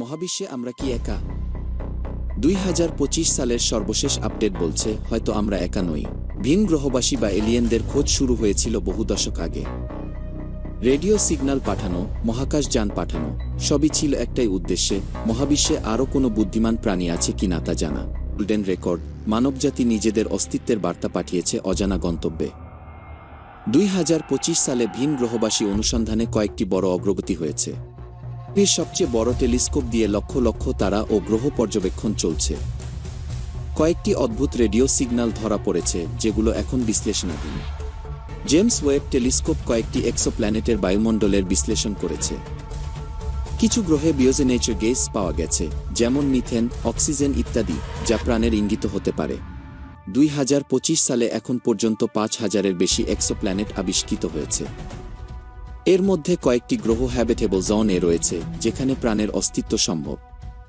মহাবিশ্বে আমরা কি একা? 2025 সালের সর্বশেষ আপডেট বলছে হয়তো আমরা একা নই। ভিন গ্রহবাসী বা এলিয়েনদের খোঁজ শুরু হয়েছিল বহু দশক আগে। রেডিও সিগন্যাল পাঠানো, মহাকাশযান পাঠানো, সবই ছিল একটাই উদ্দেশ্যে, মহাবিশ্বে আরও কোনো বুদ্ধিমান প্রাণী আছে কি না তা জানা। গোল্ডেন রেকর্ড, মানবজাতি নিজেদের অস্তিত্বের বার্তা পাঠিয়েছে অজানা গন্তব্যে। 2025 সালে ভিন গ্রহবাসী অনুসন্ধানে কয়েকটি বড় অগ্রগতি হয়েছে। পৃথিবীর সবচেয়ে বড় টেলিস্কোপ দিয়ে লক্ষ লক্ষ তারা ও গ্রহ পর্যবেক্ষণ চলছে। কয়েকটি অদ্ভুত রেডিও সিগন্যাল ধরা পড়েছে যেগুলো এখন বিশ্লেষণাধীন। জেমস ওয়েব টেলিস্কোপ কয়েকটি এক্সোপ্ল্যানেটের বায়ুমণ্ডলের বিশ্লেষণ করেছে। কিছু গ্রহে বিওজেনেচার গ্যাস পাওয়া গেছে, যেমন মিথেন, অক্সিজেন ইত্যাদি, যা প্রাণের ইঙ্গিত হতে পারে। 2025 সালে এখন পর্যন্ত 5000-এর বেশি এক্সোপ্ল্যানেট আবিষ্কৃত হয়েছে। এর মধ্যে কয়েকটি গ্রহ হ্যাবিটেবল জোনে রয়েছে, যেখানে প্রাণের অস্তিত্ব সম্ভব।